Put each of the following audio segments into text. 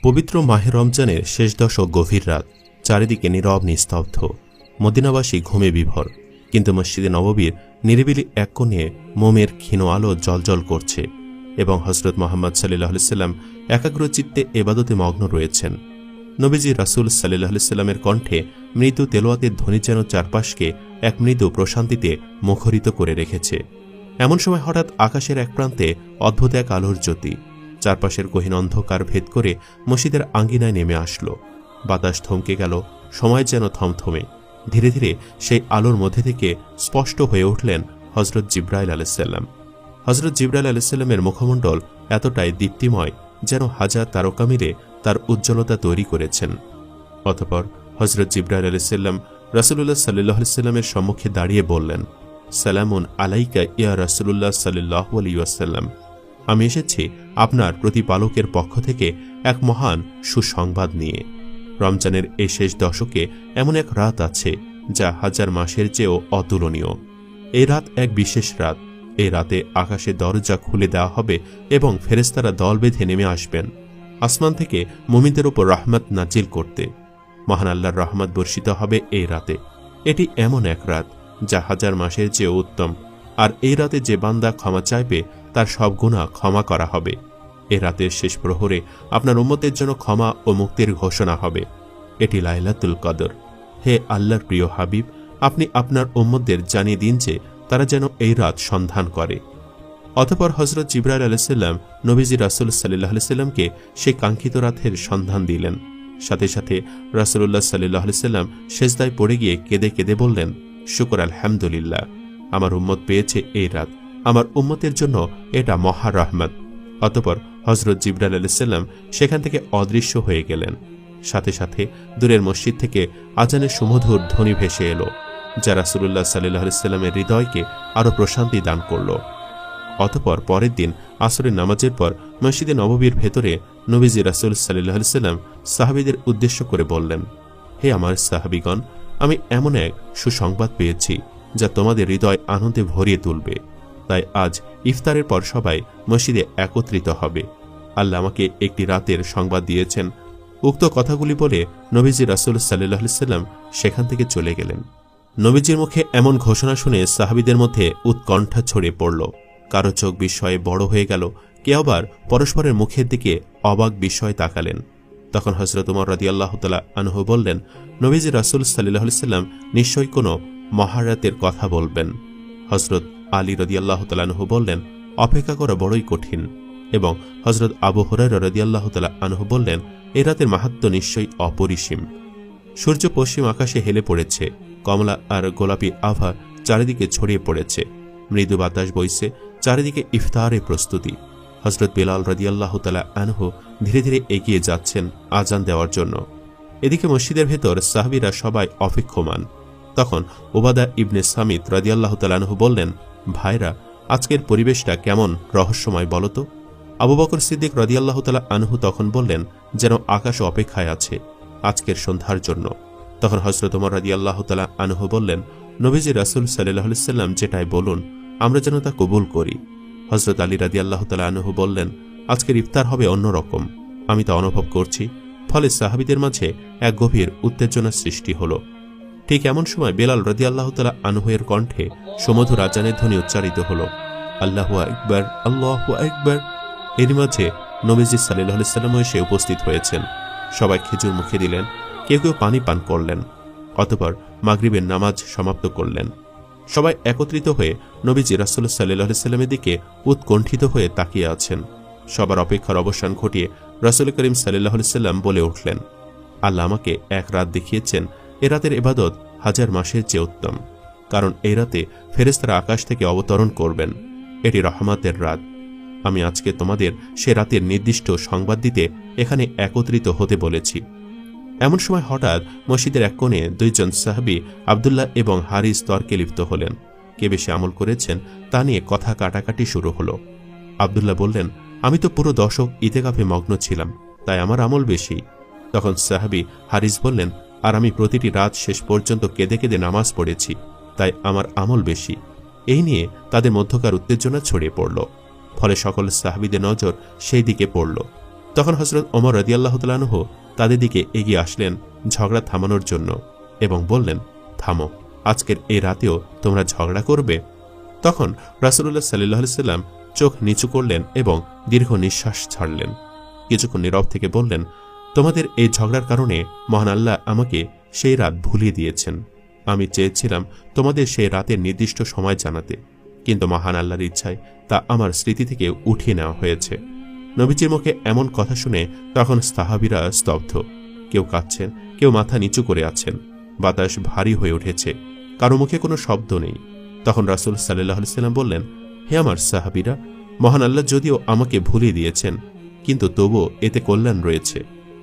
পবিত্র মাহে রমজানের শেষ দশক গভীর রাত, চারিদিকে নীরব নিস্তব্ধ, মদিনাবাসী ঘুমে বিভোর। কিন্তু মসজিদে নববীর নিরিবিলি এক কোণে মোমের ক্ষীণ আলো জ্বলজ্বল করছে এবং হজরত মোহাম্মদ সাল্লাল্লাহু আলাইহি সাল্লাম একাগ্র চিত্তে এবাদতে মগ্ন রয়েছেন। নবীজি রাসূল সাল্লাল্লাহু আলাইহি সাল্লামের কণ্ঠে মৃদু তেলাওয়াতের ধ্বনি যেন চারপাশকে এক মৃদু প্রশান্তিতে মুখরিত করে রেখেছে। এমন সময় হঠাৎ আকাশের এক প্রান্তে অদ্ভুত এক আলোর জ্যোতি চারপাশের গহীন অন্ধকার ভেদ করে মসজিদের আঙ্গিনায় নেমে আসলো। বাতাস থমকে গেল, সময় যেন থমথমে। ধীরে ধীরে সেই আলোর মধ্যে থেকে স্পষ্ট হয়ে উঠলেন হজরত জিবরাইল আলাইহিস সালাম। হজরত জিবরাইল আলাইহিস সালামের মুখমণ্ডল এতটাই দীপ্তিময় যেন হাজার তারকা মিলে তার উজ্জ্বলতা তৈরি করেছেন। অতঃপর হজরত জিবরাইল আলাইহিস সালাম রাসূলুল্লাহ সাল্লাল্লাহু আলাইহি সাল্লামের সম্মুখে দাঁড়িয়ে বললেন, সালামুন আলাইকা ইয়া রাসূলুল্লাহ সাল্লাল্লাহু আলাইহি ওয়াসাল্লাম। আমি এসেছি আপনার প্রতিপালকের পক্ষ থেকে এক মহান সুসংবাদ নিয়ে। রমজানের এই শেষ দশকে এমন এক রাত আছে যা হাজার মাসের চেয়েও অতুলনীয়। এই রাত এক বিশেষ রাত। এই রাতে আকাশে দরজা খুলে দেওয়া হবে এবং ফেরেশতারা দল বেঁধে নেমে আসবেন আসমান থেকে মুমিনদের উপর রহমত নাজিল করতে। মহান আল্লাহর রহমত বর্ষিত হবে এই রাতে। এটি এমন এক রাত যা হাজার মাসের চেয়ে উত্তম। আর এই রাতে যে বান্দা ক্ষমা চাইবে তার সব গুনাহ ক্ষমা করা হবে। এ রাতের শেষ প্রহরে আপনার উম্মতের জন্য ক্ষমা ও মুক্তির ঘোষণা হবে। এটি লাইলাতুল কদর। হে আল্লাহর প্রিয় হাবিব, আপনি আপনার উম্মতদের জানিয়ে দিন যে তারা যেন এই রাত সন্ধান করে। অতঃপর হজরত জিবরাইল আলাইহিস সালাম নবীজি রাসূল সাল্লাল্লাহু আলাইহি সাল্লামকে সেই কাঙ্ক্ষিত রাতের সন্ধান দিলেন। সাথে সাথে রাসূলুল্লাহ সাল্লাল্লাহু আলাইহি সাল্লাম সেজদায় পড়ে গিয়ে কেঁদে কেঁদে বললেন, শুকর আলহামদুলিল্লাহ, আমার উম্মত পেয়েছে এই রাত। আমার উম্মতের জন্য এটা মহা রহমত। অতঃপর হজরত জিবরাইল আলাইহিস সালাম সেখান থেকে অদৃশ্য হয়ে গেলেন। সাথে সাথে দূরের মসজিদ থেকে আজানের সুমধুর ধ্বনি ভেসে এলো, যা রাসূলুল্লাহ সাল্লাল্লাহু আলাইহি সাল্লামের হৃদয়কে আরও প্রশান্তি দান করল। অতঃপর পরের দিন আসরের নামাজের পর মসজিদে নববীর ভেতরে নবীজি রাসূল সাল্লাল্লাহু আলাইহি সাল্লাম সাহাবীদের উদ্দেশ্য করে বললেন, হে আমার সাহাবীগণ, আমি এমন এক সুসংবাদ পেয়েছি যা তোমাদের হৃদয় আনন্দে ভরিয়ে তুলবে। তাই আজ ইফতারের পর সবাই মসজিদে একত্রিত হবে। আল্লাহ আমাকে একটি রাতের সংবাদ দিয়েছেন। উক্ত কথাগুলি বলে নবীজি রাসূল সাল্লাল্লাহু আলাইহি সাল্লাম সেখান থেকে চলে গেলেন। নবীজির মুখে এমন ঘোষণা শুনে সাহাবীদের মধ্যে উৎকণ্ঠা ছড়িয়ে পড়ল। কারো চোখ বিস্ময়ে বড় হয়ে গেল, কেউ আবার পরস্পরের মুখের দিকে অবাক বিস্ময়ে তাকালেন। তখন হযরত ওমর রাদিয়াল্লাহু তাআলা আনহু বললেন, নবীজি রাসূল সাল্লাল্লাহু আলাইহি সাল্লাম নিশ্চয়ই কোনো মহারাতের কথা বলবেন। হযরত আলী রাদিয়াল্লাহু তাআলা আনহু বললেন, অপেক্ষা করা বড়ই কঠিন। এবং হযরত আবু হুরায়রা রাদিয়াল্লাহু তাআলা আনহু বললেন, এই রাতের মাহাত্ম্য নিশ্চয়ই অপরিসীম। সূর্য পশ্চিম আকাশে হেলে পড়েছে, কমলা আর গোলাপি আভা চারিদিকে ছড়িয়ে পড়েছে, মৃদু বাতাস বইছে, চারিদিকে ইফতারের প্রস্তুতি। হযরত বেলাল রাদিয়াল্লাহু তাআলা আনহু ধীরে ধীরে এগিয়ে যাচ্ছেন আজান দেওয়ার জন্য। এদিকে মসজিদের ভেতর সাহাবীরা সবাই অপেক্ষমান। তখন উবাদা ইবনে সামিত রাদিয়াল্লাহু তাআলা আনহু বললেন, ভাইরা, আজকের পরিবেশটা কেমন রহস্যময় বলো তো। আবু বকর সিদ্দিক রাদিয়াল্লাহু তাআলা আনহু তখন বললেন, যেন আকাশ অপেক্ষায় আছে আজকের সন্ধ্যার জন্য। তখন হযরত ওমর রাদিয়াল্লাহু তাআলা আনহু বললেন, নবীজি রাসূল সাল্লাল্লাহু আলাইহি সাল্লাম যেটাই বলুন আমরা যেন তা কবুল করি। হযরত আলী রাদিয়াল্লাহু তাআলা আনহু বললেন, আজকের ইফতার হবে অন্যরকম, আমি তা অনুভব করছি। ফলে সাহাবীদের মাঝে এক গভীর উত্তেজনার সৃষ্টি হলো। ঠিক এমন সময় বেলাল রাদিয়াল্লাহু তাআলা আনহু এর কণ্ঠে সুমধুর আজানের ধ্বনি উচ্চারিত হলো, আল্লাহু আকবার, আল্লাহু আকবার। এরই মাঝে নবীজি সাল্লাল্লাহু আলাইহি সাল্লাম এসে উপস্থিত হয়েছেন। সবাই খেজুর মুখে দিলেন, কেউ কেউ পানি পান করলেন। অতঃপর মাগরিবের নামাজ সমাপ্ত করলেন। সবাই একত্রিত হয়ে নবীজি রাসূল সাল্লাল্লাহু আলাইহি সাল্লামের দিকে উৎকণ্ঠিত হয়ে তাকিয়ে আছেন। সবার অপেক্ষার অবসান ঘটিয়ে রাসূল করিম সাল্লাল্লাহু আলাইহি সাল্লাম বলে উঠলেন, আল্লাহ আমাকে এক রাত দেখিয়েছেন, এ রাতের ইবাদত হাজার মাসের চেয়ে উত্তম। কারণ এই রাতে ফেরেশতারা আকাশ থেকে অবতরণ করবেন। এটি রহমতের রাত। আমি আজকে তোমাদের সে রাতের নির্দিষ্ট সংবাদ দিতে এখানে একত্রিত হতে বলেছি। এমন সময় হঠাৎ মসজিদের এক কোণে দুইজন সাহাবী আব্দুল্লাহ এবং হারিস তর্কে লিপ্ত হলেন। কে বেশি আমল করেছেন তা নিয়ে কথা কাটাকাটি শুরু হলো। আব্দুল্লাহ বললেন, আমি তো পুরো দশক ইতিকাফে মগ্ন ছিলাম, তাই আমার আমল বেশি। তখন সাহাবী হারিস বললেন, আর আমি প্রতিটি রাত শেষ পর্যন্ত কেঁদে কেঁদে নামাজ পড়েছি, তাই আমার আমল বেশি। এই নিয়ে তাদের মধ্যকার উত্তেজনা ছড়িয়ে পড়ল। ফলে সকল সাহাবীদের নজর সেই দিকে পড়ল। তখন হযরত ওমর রাদিয়াল্লাহু তাআলা আনহু তাদের দিকে এগিয়ে আসলেন ঝগড়া থামানোর জন্য এবং বললেন, থামো, আজকের এই রাতেও তোমরা ঝগড়া করবে? তখন রাসূলুল্লাহ সাল্লাল্লাহু আলাইহি সাল্লাম চোখ নিচু করলেন এবং দীর্ঘ নিঃশ্বাস ছাড়লেন। কিছুক্ষণ নীরব থেকে বললেন, তোমাদের এই ঝগড়ার কারণে মহান আল্লাহ আমাকে সেই রাত ভুলিয়ে দিয়েছেন। আমি চেয়েছিলাম তোমাদের সেই রাতের নির্দিষ্ট সময় জানাতে, কিন্তু মহান আল্লাহর ইচ্ছায় তা আমার স্মৃতি থেকে উঠিয়ে নেওয়া হয়েছে। নবীজির মুখে এমন কথা শুনে তখন সাহাবীরা স্তব্ধ। কেউ কাঁদছেন, কেউ মাথা নিচু করে আছেন। বাতাস ভারী হয়ে উঠেছে, কারো মুখে কোনো শব্দ নেই। তখন রাসূল সাল্লাল্লাহু আলাইহি সাল্লাম বললেন, হে আমার সাহাবীরা, মহান আল্লাহ যদিও আমাকে ভুলিয়ে দিয়েছেন, কিন্তু তবুও এতে কল্যাণ রয়েছে।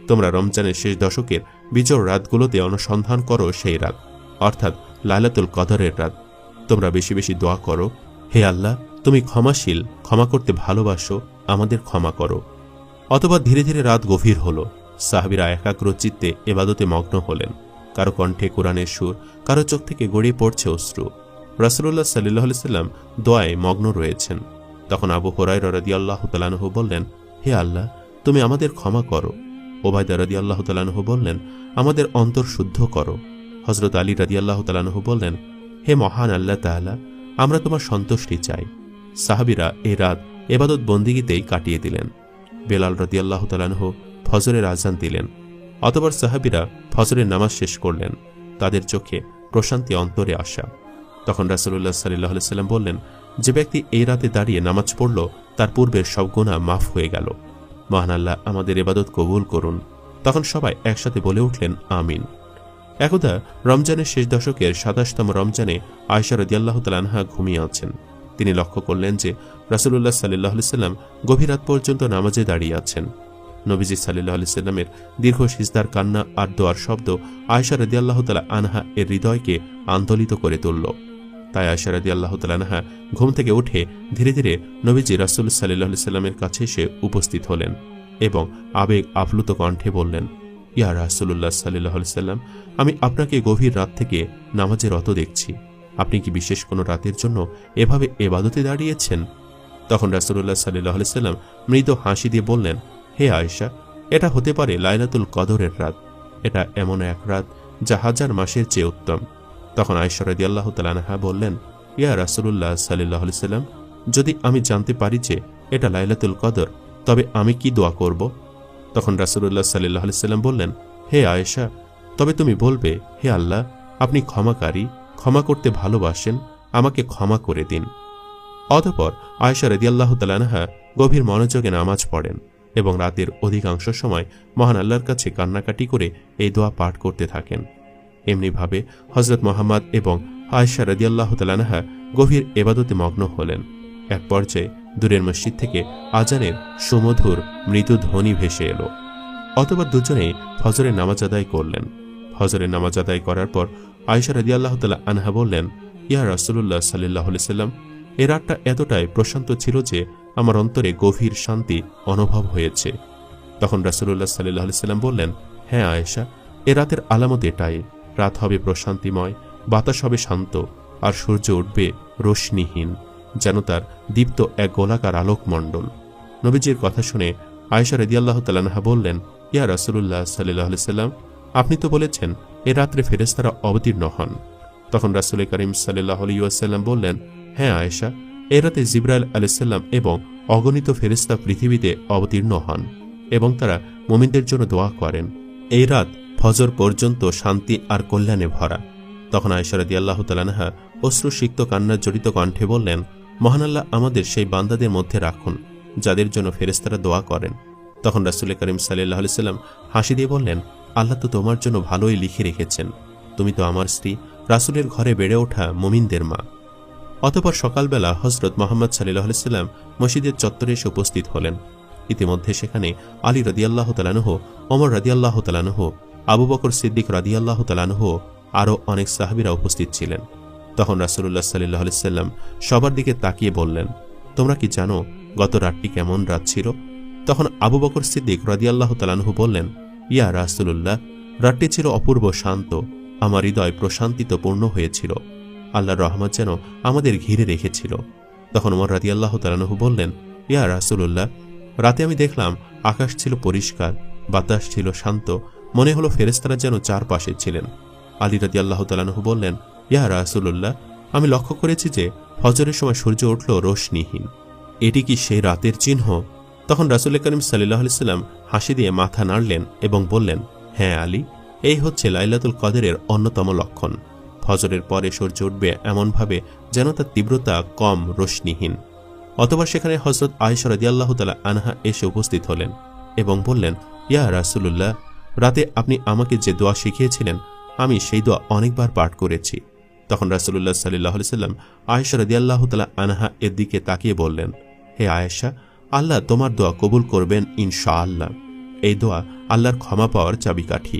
তোমরা রমজানের শেষ দশকের বিজোড় রাতগুলোতে অনুসন্ধান করো সেই রাত, অর্থাৎ লাইলাতুল কদরের রাত। তোমরা বেশি বেশি দোয়া করো, হে আল্লাহ, তুমি ক্ষমাশীল, ক্ষমা করতে ভালোবাসো, আমাদের ক্ষমা করো। অথবা ধীরে ধীরে রাত গভীর হল। সাহাবীরা একাগ্র চিত্তে ইবাদতে মগ্ন হলেন। কারো কণ্ঠে কোরআনের সুর, কারো চোখ থেকে গড়িয়ে পড়ছে অশ্রু। রাসূলুল্লাহ সাল্লাল্লাহু আলাইহি সাল্লাম দোয়ায় মগ্ন রয়েছেন। তখন আবু হুরায়রা রাদিয়াল্লাহু তাআলা আনহু বললেন, হে আল্লাহ, তুমি আমাদের ক্ষমা করো। উবাইদা রাদিয়াল্লাহু তাআলা আনহু বললেন, আমাদের অন্তর শুদ্ধ করো। হযরত আলী রাদিয়াল্লাহু তাআলা আনহু বললেন, হে মহান আল্লাহ তাআলা, আমরা তোমার সন্তুষ্টি চাই। সাহাবীরা এই রাত ইবাদত বন্দিগিতেই কাটিয়ে দিলেন। বেলাল রাদিয়াল্লাহু তাআলা আনহু ফজরের আযান দিলেন। অতঃপর সাহাবীরা ফজরের নামাজ শেষ করলেন। তাদের চোখে প্রশান্তি অন্তরে আসা। তখন রাসূলুল্লাহ সাল্লাল্লাহু আলাইহি সাল্লাম বললেন, যে ব্যক্তি এই রাতে দাঁড়িয়ে নামাজ পড়ল, তার পূর্বের সব গুনাহ মাফ হয়ে গেল। মহান আল্লাহ আমাদের ইবাদত কবুল করুন। তখন সবাই একসাথে বলে উঠলেন, আমিন। একদা রমজানের শেষ দশকের ২৭তম রমজানে আয়েশা রাদিয়াল্লাহু তাআলা আনহা ঘুমিয়ে আছেন। তিনি লক্ষ্য করলেন যে রাসূলুল্লাহ সাল্লাল্লাহু আলাইহি সাল্লাম গভীর রাত পর্যন্ত নামাজে দাঁড়িয়ে আছেন। নবীজি সাল্লাল্লাহু আলাইহি সাল্লামের দীর্ঘ সিজদার কান্না আর দোয়ার শব্দ আয়েশা রাদিয়াল্লাহু তাআলা আনহা এর হৃদয়কে আন্দোলিত করে তুলল। তাই আয়েশা রাদিয়াল্লাহু তাআলা আনহা ঘুম থেকে উঠে ধীরে ধীরে নবীজি রাসূল সাল্লাল্লাহু আলাইহি সাল্লামের কাছে এসে উপস্থিত হলেন এবং আবেগ আপ্লুত কণ্ঠে বললেন, ইয়া রাসূলুল্লাহ সাল্লাল্লাহু আলাইহি সাল্লাম, আমি আপনাকে গভীর রাত থেকে নামাজে রত দেখছি। আপনি কি বিশেষ কোনো রাতের জন্য এভাবে ইবাদতে দাঁড়িয়েছেন? তখন রাসূলুল্লাহ সাল্লাল্লাহু আলাইহি সাল্লাম মৃদু হাসি দিয়ে বললেন, হে আয়েশা, এটা হতে পারে লাইলাতুল কদরের রাত। এটা এমন এক রাত যা হাজার মাসের চেয়ে উত্তম। তখন আয়েশা রাদিয়াল্লাহু তাআলা আনহা বললেন, ইয়া রাসূলুল্লাহ সাল্লাল্লাহু আলাইহি সাল্লাম, যদি আমি জানতে পারি যে এটা লাইলাতুল কদর, তবে আমি কি দোয়া করব? তখন রাসূলুল্লাহ সাল্লাল্লাহু আলাইহি সাল্লাম বললেন, হে আয়েশা, তবে তুমি বলবে, হে আল্লাহ, আপনি ক্ষমাকারী, ক্ষমা করতে ভালোবাসেন, আমাকে ক্ষমা করে দিন। অতঃপর আয়েশা রাদিয়াল্লাহু তাআলা আনহা গভীর মনোযোগে নামাজ পড়েন এবং রাতের অধিকাংশ সময় মহান আল্লাহর কাছে কান্নাকাটি করে এই দোয়া পাঠ করতে থাকেন। এমনিভাবে হযরত মুহাম্মদ এবং আয়েশা রাদিয়াল্লাহু তাআলা আনহা গভীর ইবাদতে মগ্ন হলেন। এক পর্যায়ে দূরের মসজিদ থেকে আজানের সুমধুর মৃদু ধ্বনি ভেসে এলো। অতঃপর দুজনেই ফজরের নামাজ আদায় করলেন। ফজরের নামাজ আদায় করার পর আয়েশা রাদিয়াল্লাহু তাআলা আনহা বললেন, ইয়া রাসূলুল্লাহ সাল্লাল্লাহু আলাইহি সাল্লাম, এই রাতটা এতটাই প্রশান্ত ছিল যে আমার অন্তরে গভীর শান্তি অনুভব হয়েছে। তখন রাসূলুল্লাহ সাল্লাল্লাহু আলাইহি সাল্লাম বললেন, হ্যাঁ আয়েশা, এ রাতের আলামত এটাই। রাত হবে প্রশান্তিময়, বাতাস হবে শান্ত, আর সূর্য উঠবে রোশনিহীন, যেন তার দীপ্ত এক গোলাকার আলোকমণ্ডল। নবীজির কথা শুনে আয়েশা রাদিয়াল্লাহু তাআলা আনহা বললেন, ইয়া রাসূলুল্লাহ সাল্লাল্লাহু আলাইহি সাল্লাম, আপনি তো বলেছেন এ রাত্রে ফেরেশতারা অবতীর্ণ হন। তখন রাসূল করিম সাল্লাল্লাহু আলাইহি ওয়াসাল্লাম বললেন, হ্যাঁ আয়েশা, এ রাতে জিবরাইল আলাইহিস সালাম এবং অগণিত ফেরেশতা পৃথিবীতে অবতীর্ণ হন এবং তারা মুমিনদের জন্য দোয়া করেন। এই রাত ফজর পর্যন্ত শান্তি আর কল্যাণে ভরা। তখন আয়েশা রাদিয়াল্লাহু তাআলা আনহা অশ্রুসিক্ত কান্নার জড়িত কণ্ঠে বললেন, মহান আল্লাহ আমাদের সেই বান্দাদের মধ্যে রাখুন যাদের জন্য ফেরেশতারা দোয়া করেন। তখন রাসূল করিম সাল্লাল্লাহু আলাইহি সাল্লাম হাসি দিয়ে বললেন, আল্লাহ তো তোমার জন্য ভালোই লিখে রেখেছেন। তুমি তো আমার স্ত্রী, রাসূলের ঘরে বেড়ে ওঠা মুমিনদের মা। অতঃপর সকালবেলা হযরত মুহাম্মদ সাল্লাল্লাহু আলাইহি সাল্লাম মসজিদের চত্বরে এসে উপস্থিত হলেন। ইতিমধ্যে সেখানে আলী রাদিয়াল্লাহু তাআলা আনহু, ওমর রাদিয়াল্লাহু তাআলা আনহু, আবু বকর সিদ্দিক রাদিয়াল্লাহু তাআলা আনহু আরও অনেক সাহাবীরা উপস্থিত ছিলেন। তখন রাসূলুল্লাহ সাল্লাল্লাহু আলাইহি সাল্লাম সবার দিকে তাকিয়ে বললেন, তোমরা কি জানো গত রাতটি কেমন রাত ছিল? তখন আবু বকর সিদ্দিক রাদিয়াল্লাহু তাআলা আনহু বললেন, ইয়া রাসূলুল্লাহ, রাতটি ছিল অপূর্ব শান্ত, আমার হৃদয় প্রশান্তিতে পূর্ণ হয়েছিল। আল্লাহর রহমত যেন আমাদের ঘিরে রেখেছিল। তখন ওমর রাদিয়াল্লাহু তাআলা আনহু বললেন, ইয়া রাসূলুল্লাহ, রাতে আমি দেখলাম আকাশ ছিল পরিষ্কার, বাতাস ছিল শান্ত, মনে হলো ফেরেশতারা যেন চারপাশে ছিলেন। আলী রাদিয়াল্লাহু তাআলা আনহু বললেন, ইয়া রাসূলুল্লাহ, আমি লক্ষ্য করেছি যে ফজরের সময় সূর্য উঠল রোশনিহীন। এটি কি সেই রাতের চিহ্ন? তখন রাসূল করিম সাল্লাল্লাহু আলাইহি সাল্লাম হাসি দিয়ে মাথা নাড়লেন এবং বললেন, হ্যাঁ আলী, এই হচ্ছে লাইলাতুল কদরের অন্যতম লক্ষণ। ফজরের পরে সূর্য উঠবে এমনভাবে যেন তার তীব্রতা কম, রোশনিহীন। অতঃপর সেখানে হযরত আয়েশা রাদিয়াল্লাহু তাআলা আনহা এসে উপস্থিত হলেন এবং বললেন, ইয়া রাসূলুল্লাহ, রাতে আপনি আমাকে যে দোয়া শিখিয়েছিলেন আমি সেই দোয়া অনেকবার পাঠ করেছি। তখন রাসূলুল্লাহ সাল্লাল্লাহু আলাইহি সাল্লাম আয়েশা রাদিয়াল্লাহু তাআলা আনহা এর দিকে তাকিয়ে বললেন, হে আয়েশা, আল্লাহ তোমার দোয়া কবুল করবেন ইনশাআল্লাহ। এই দোয়া আল্লাহর ক্ষমা পাওয়ার চাবিকাঠি।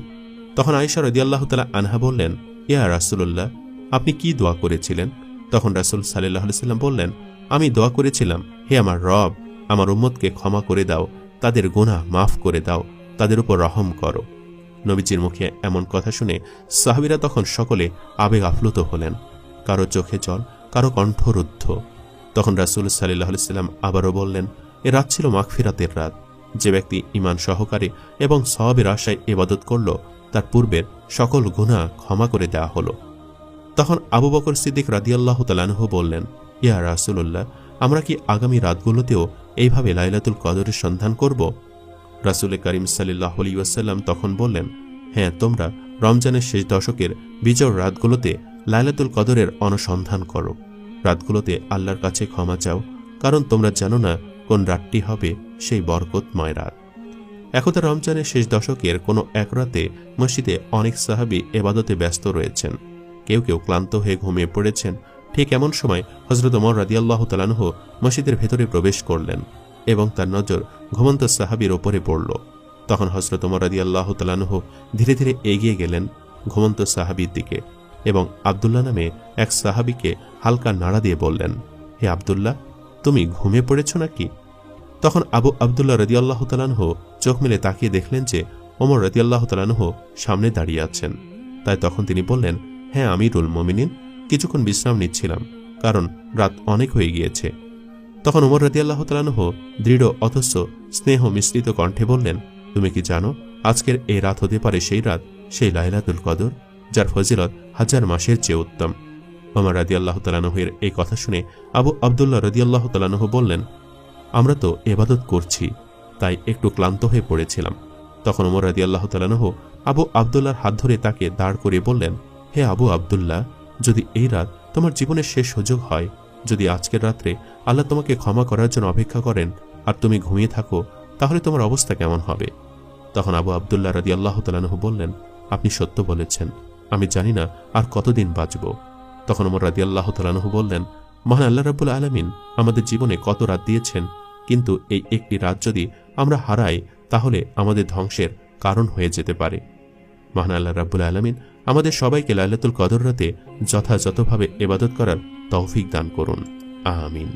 তখন আয়েশা রাদিয়াল্লাহু তাআলা আনহা বললেন, ইয়া রাসূলুল্লাহ, আপনি কি দোয়া করেছিলেন? তখন রাসূল সাল্লাল্লাহু আলাইহি সাল্লাম বললেন, আমি দোয়া করেছিলাম, হে আমার রব, আমার উম্মতকে ক্ষমা করে দাও, তাদের গুনাহ মাফ করে দাও, তাদের উপর রহম করো। নবীজির মুখে এমন কথা শুনে সাহাবীরা তখন সকলে আবেগ আপ্লুত হলেন, কারো চোখে জল, কারো কণ্ঠরুদ্ধ। তখন রাসূল সাল্লাল্লাহু আলাইহি সাল্লাম আবারও বললেন, এ রাত ছিল মাগফিরাতের রাত। যে ব্যক্তি ঈমান সহকারে এবং সওয়াবের আশায় ইবাদত করল, তার পূর্বের সকল গুনাহ ক্ষমা করে দেওয়া হলো। তখন আবু বকর সিদ্দিক রাদিয়াল্লাহু তাআলা আনহু বললেন, ইয়া রাসূলুল্লাহ, আমরা কি আগামী রাতগুলোতেও এইভাবে লাইলাতুল কদরের সন্ধান করব? রাসূল করিম সাল্লাল্লাহু আলাইহি ওয়াসাল্লাম তখন বললেন, হ্যাঁ, তোমরা রমজানের শেষ দশকের বিজয় রাতগুলোতে লাইলাতুল কদরের অনুসন্ধান করো। রাতগুলোতে আল্লাহর কাছে ক্ষমা চাও, কারণ তোমরা জানো না কোন রাতটি হবে সেই বরকতময় রাত। একদা রমজানের শেষ দশকের কোনো এক রাতে মসজিদে অনেক সাহাবী ইবাদতে ব্যস্ত রয়েছেন। কেউ কেউ ক্লান্ত হয়ে ঘুমিয়ে পড়েছেন। ঠিক এমন সময় হযরত ওমর রাদিয়াল্লাহু তাআলা আনহু মসজিদের ভেতরে প্রবেশ করলেন এবং তার নজর ঘুমন্ত সাহাবীর ওপরে পড়ল। তখন হযরত ওমর রাদিয়াল্লাহু তাআলা আনহু ধীরে ধীরে এগিয়ে গেলেন ঘুমন্ত সাহাবীর দিকে এবং আব্দুল্লাহ নামে এক সাহাবীকে হালকা নাড়া দিয়ে বললেন, হে আব্দুল্লাহ, তুমি ঘুমিয়ে পড়েছ নাকি? তখন আবু আব্দুল্লাহ রাদিয়াল্লাহু তাআলা আনহু চোখ মেলে তাকিয়ে দেখলেন যে ওমর রাদিয়াল্লাহু তাআলা আনহু সামনে দাঁড়িয়ে আছেন। তাই তখন তিনি বললেন, হ্যাঁ আমিরুল মুমিনিন, কিছুক্ষণ বিশ্রাম নিচ্ছিলাম, কারণ রাত অনেক হয়ে গিয়েছে। তখন ওমর রাদিয়াল্লাহু তাআলা আনহু দৃঢ় অথচ স্নেহ মিশ্রিত কণ্ঠে বললেন, তুমি কি জানো আজকের এই রাত হতে পারে সেই রাত, সেই লাইলাতুল কদর, যার ফজিলত হাজার মাসের চেয়ে উত্তম। ওমর রাদিয়াল্লাহু তাআলা আনহুর এই কথা শুনে আবু আব্দুল্লাহ রাদিয়াল্লাহু তাআলা আনহু বললেন, আমরা তো ইবাদত করছি, তাই একটু ক্লান্ত হয়ে পড়েছিলাম। তখন ওমর রাদিয়াল্লাহু তাআলা আনহু আবু আব্দুল্লাহর হাত ধরে তাকে দাঁড় করিয়ে বললেন, হে আবু আব্দুল্লাহ, যদি এই রাত তোমার জীবনের শেষ সুযোগ হয়, যদি আজকের রাত্রে আল্লাহ তোমাকে ক্ষমা করার জন্য অপেক্ষা করেন আর তুমি ঘুমিয়ে থাকো, তাহলে তোমার অবস্থা কেমন হবে? তখন আবু আব্দুল্লাহ রাদিয়াল্লাহু তাআলা আনহু বললেন, আপনি সত্য বলেছেন, আমি জানি না আর কতদিন বাঁচব। তখন ওমর রাদিয়াল্লাহু তাআলা আনহু বললেন, মহান আল্লাহ রাব্বুল আলামিন আমাদের জীবনে কত রাত দিয়েছেন, কিন্তু এই একটি রাত যদি আমরা হারাই তাহলে আমাদের ধ্বংসের কারণ হয়ে যেতে পারে। মহান আল্লাহ রাব্বুল আলামিন আমাদের সবাইকে লাইলাতুল কদর রাতে যথাযথভাবে ইবাদত করার তৌফিক দান করুন। আমিন।